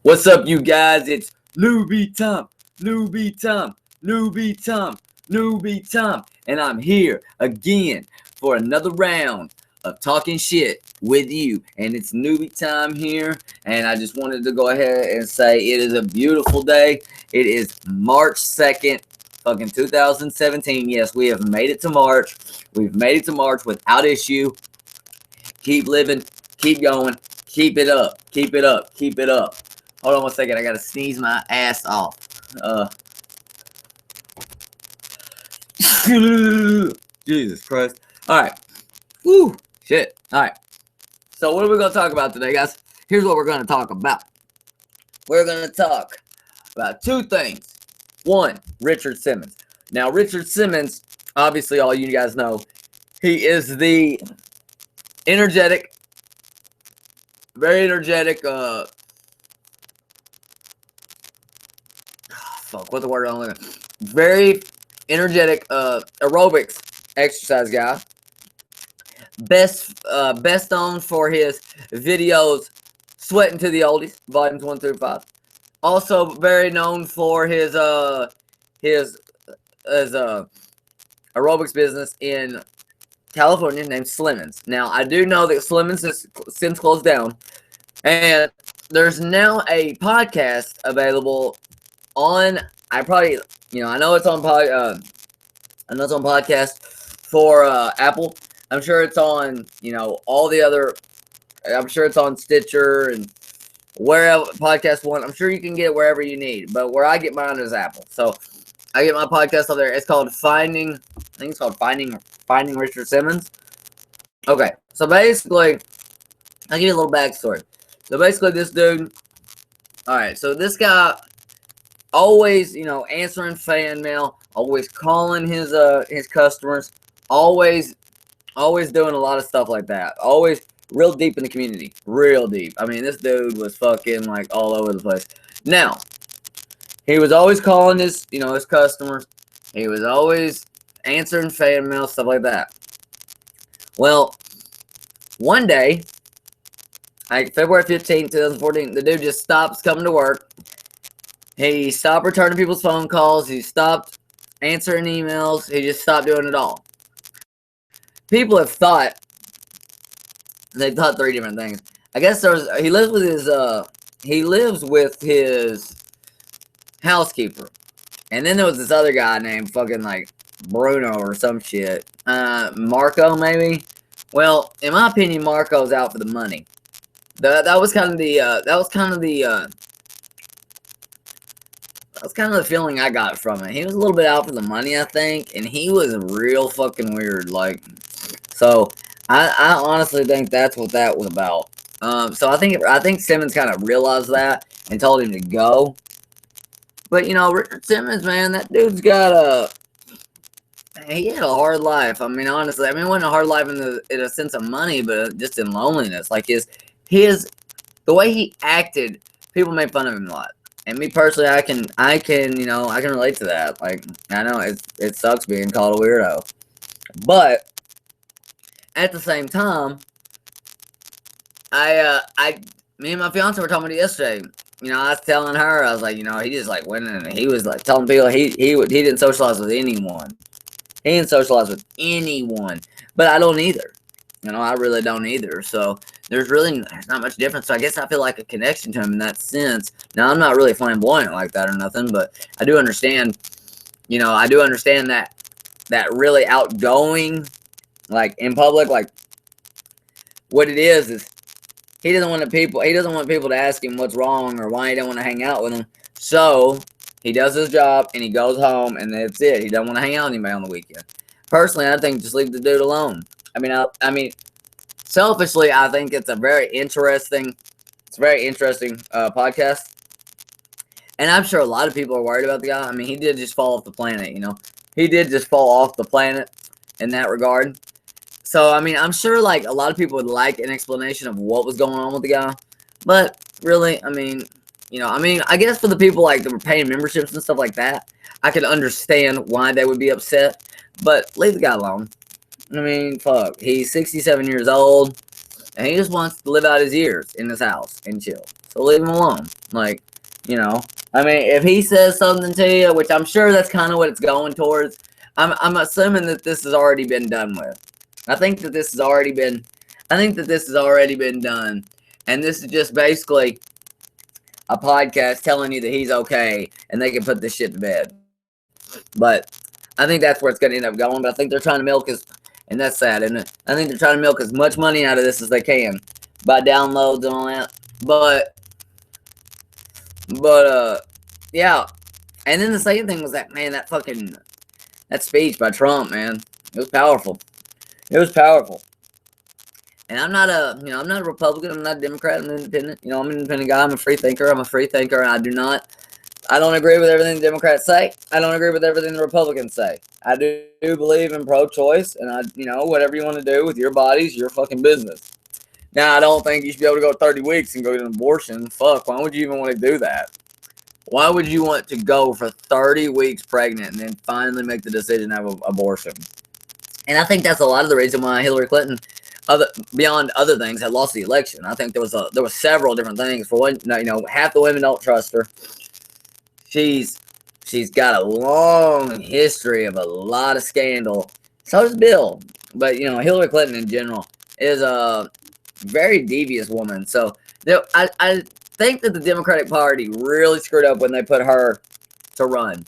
What's up, you guys? It's newbie time, newbie time, newbie time, newbie time. And I'm here again for another round of talking shit with you. And it's newbie time here. And I just wanted to go ahead and say it is a beautiful day. It is March 2nd, fucking 2017. Yes, we have made it to March. We've made it to March without issue. Keep living, keep going, keep it up, keep it up, keep it up. Hold on one second, I gotta sneeze my ass off. Jesus Christ. Alright. Woo, shit. Alright. So what are we gonna talk about today, guys? Here's what we're gonna talk about. We're gonna talk about two things. One, Richard Simmons. Now, Richard Simmons, obviously all you guys know, he is the energetic, very energetic, what's the word I'm looking at? Very energetic aerobics exercise guy. Best known for his videos Sweating to the Oldies, volumes 1 through 5. Also very known for his aerobics business in California named Simmons. Now, I do know that Simmons has since closed down, and there's now a podcast available on. I know it's on podcast for Apple. I'm sure it's on all the other. I'm sure it's on Stitcher and wherever podcast one. I'm sure you can get it wherever you need, but where I get mine is Apple. So I get my podcast up there. It's called Finding. I think it's called Finding Richard Simmons. Okay, so basically, I'll give you a little backstory. So basically, this dude. All right, so this guy always, answering fan mail, always calling his customers, always doing a lot of stuff like that. Always real deep in the community, real deep. I mean, this dude was fucking like all over the place. Now, he was always calling his customers. He was always answering fan mail, stuff like that. Well, one day, like February 15th, 2014, the dude just stops coming to work. He stopped returning people's phone calls. He stopped answering emails. He just stopped doing it all. People have thought, they thought three different things. I guess he lives with his housekeeper. And then there was this other guy named fucking like Bruno or some shit. Marco maybe? Well, in my opinion, Marco's out for the money. That was kind of the feeling I got from it. He was a little bit out for the money, I think, and he was real fucking weird. Like, so I honestly think that's what that was about. So I think Simmons kind of realized that and told him to go. But Richard Simmons, man, that dude's got he had a hard life. I mean, honestly, it wasn't a hard life in a sense of money, but just in loneliness. Like the way he acted, people made fun of him a lot. And me personally, I can relate to that. Like, I know it sucks being called a weirdo, but at the same time, me and my fiance were talking about it yesterday. I was telling her, I was like, he just like went in and he was like telling people he didn't socialize with anyone. He didn't socialize with anyone, but I don't either. I really don't either. So there's not much difference. So I guess I feel like a connection to him in that sense. Now, I'm not really flamboyant like that or nothing, but I do understand, that really outgoing, like in public, like what it is he doesn't want people to ask him what's wrong or why he don't want to hang out with them. So he does his job and he goes home and that's it. He doesn't want to hang out with anybody on the weekend. Personally, I think just leave the dude alone. I mean, selfishly, I think it's a very interesting podcast. And I'm sure a lot of people are worried about the guy. I mean, he did just fall off the planet, He did just fall off the planet in that regard. So, I mean, I'm sure, like, a lot of people would like an explanation of what was going on with the guy. But, really, I mean, I guess for the people, like, that were paying memberships and stuff like that, I could understand why they would be upset. But leave the guy alone. I mean, fuck. He's 67 years old, and he just wants to live out his years in his house and chill. So leave him alone. Like, I mean, if he says something to you, which I'm sure that's kind of what it's going towards, I'm assuming that this has already been done with. I think that this has already been done, and this is just basically a podcast telling you that he's okay and they can put this shit to bed. But I think that's where it's going to end up going. But I think they're trying to milk and that's sad, isn't it? I think they're trying to milk as much money out of this as they can by downloads and all that. But yeah. And then the second thing was that, man, that speech by Trump, man, it was powerful. It was powerful. And I'm not a Republican. I'm not a Democrat. I'm an independent. I'm an independent guy. I'm a free thinker. And I don't agree with everything the Democrats say. I don't agree with everything the Republicans say. I do believe in pro-choice, and whatever you want to do with your body's your fucking business. Now, I don't think you should be able to go 30 weeks and go get an abortion. Fuck, why would you even want to do that? Why would you want to go for 30 weeks pregnant and then finally make the decision to have an abortion? And I think that's a lot of the reason why Hillary Clinton, beyond other things, had lost the election. I think there was several different things. For one, half the women don't trust her. She's got a long history of a lot of scandal. So does Bill. But, Hillary Clinton in general is a very devious woman. So I think that the Democratic Party really screwed up when they put her to run.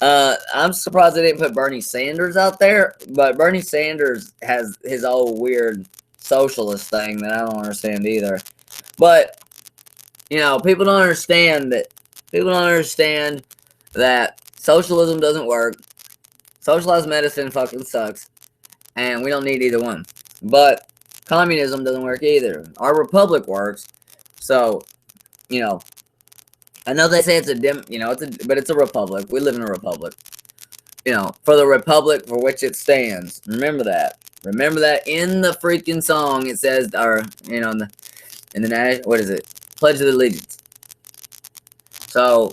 I'm surprised they didn't put Bernie Sanders out there, but Bernie Sanders has his old weird socialist thing that I don't understand either. But, people don't understand that socialism doesn't work. Socialized medicine fucking sucks, and we don't need either one. But communism doesn't work either. Our republic works. So, I know they say it's but it's a republic. We live in a republic. For the republic for which it stands. Remember that. Remember that in the freaking song it says, what is it? Pledge of Allegiance. So,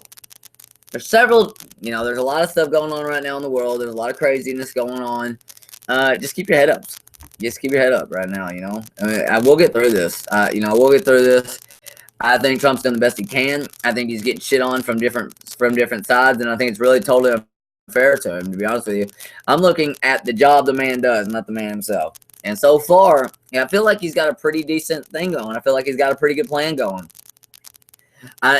there's several, there's a lot of stuff going on right now in the world. There's a lot of craziness going on. Just keep your head up. Just keep your head up right now, I mean, we'll get through this. We'll get through this. I think Trump's done the best he can. I think he's getting shit on from different sides, and I think it's really totally unfair to him, to be honest with you. I'm looking at the job the man does, not the man himself. And so far, I feel like he's got a pretty decent thing going. I feel like he's got a pretty good plan going.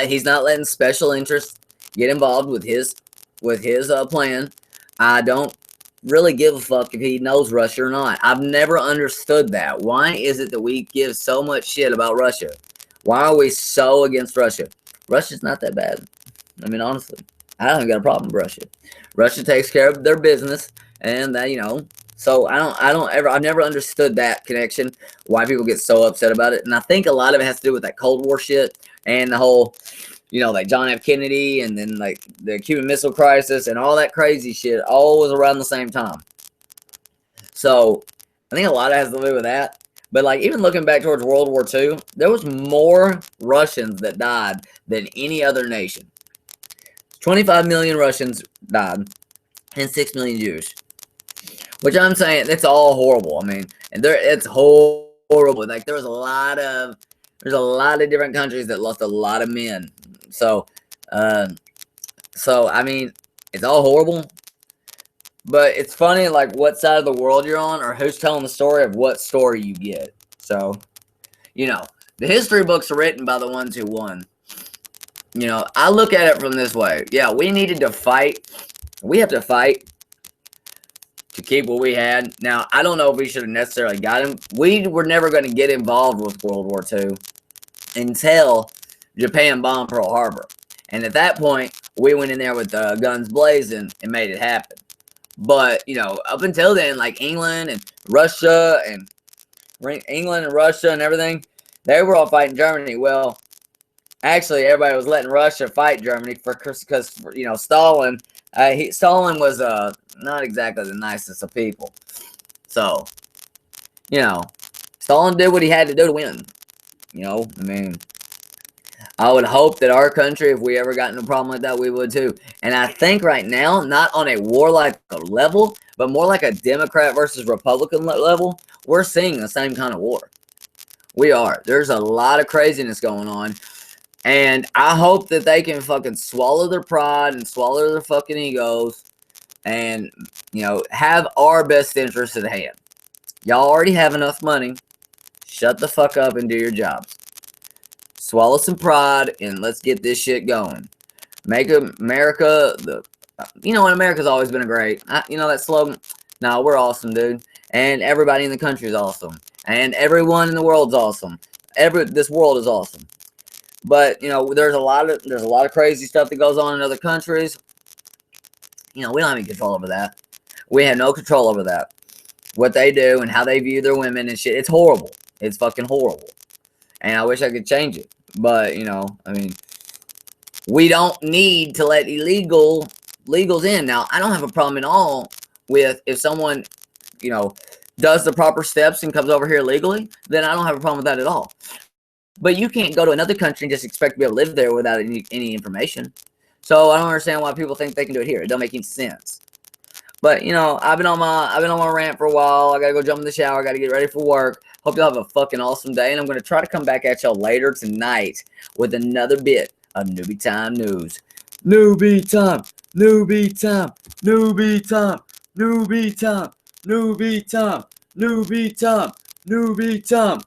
He's not letting special interests get involved with his plan. I don't really give a fuck if he knows Russia or not. I've never understood that. Why is it that we give so much shit about Russia? Why are we so against Russia? Russia's not that bad. I mean, honestly, I don't got a problem with Russia. Russia takes care of their business, and that, so I've never understood that connection, why people get so upset about it. And I think a lot of it has to do with that Cold War shit and the whole, like John F. Kennedy and then like the Cuban Missile Crisis and all that crazy shit all was around the same time. So I think a lot of it has to do with that. But like even looking back towards World War II, there was more Russians that died than any other nation. 25 million Russians died and 6 million Jews. Which I'm saying, it's all horrible. I mean, and it's horrible. Like there's a lot of different countries that lost a lot of men. So I mean, it's all horrible. But it's funny, like, what side of the world you're on or who's telling the story of what story you get. So, the history books are written by the ones who won. I look at it from this way. Yeah, we needed to fight. We have to fight to keep what we had. Now, I don't know if we should have necessarily got him. We were never going to get involved with World War II until Japan bombed Pearl Harbor. And at that point, we went in there with guns blazing and made it happen. But, up until then, like England and Russia and everything, they were all fighting Germany. Well, actually, everybody was letting Russia fight Germany because Stalin, Stalin was not exactly the nicest of people. So, Stalin did what he had to do to win. I mean, I would hope that our country, if we ever got in a problem like that, we would too. And I think right now, not on a warlike level, but more like a Democrat versus Republican level, we're seeing the same kind of war. We are. There's a lot of craziness going on. And I hope that they can fucking swallow their pride and swallow their fucking egos and, you know, have our best interests at hand. Y'all already have enough money. Shut the fuck up and do your jobs. Swallow some pride and let's get this shit going. Make America the, you know, and America's always been a great, you know that slogan? No, we're awesome, dude. And everybody in the country is awesome. And everyone in the world's awesome. This world is awesome. But, you know, there's a lot of crazy stuff that goes on in other countries. You know, we don't have any control over that. We have no control over that. What they do and how they view their women and shit. It's horrible. It's fucking horrible. And I wish I could change it. But, you know, I mean, we don't need to let illegals in. Now, I don't have a problem at all with if someone, you know, does the proper steps and comes over here legally, then I don't have a problem with that at all. But you can't go to another country and just expect to be able to live there without any information. So I don't understand why people think they can do it here. It don't make any sense. But, you know, I've been on my rant for a while. I gotta go jump in the shower. I gotta get ready for work. Hope y'all have a fucking awesome day. And I'm gonna try to come back at y'all later tonight with another bit of Newbie Time News. Newbie Time, Newbie Time, Newbie Time, Newbie Time, Newbie Time, Newbie Time, Newbie Time.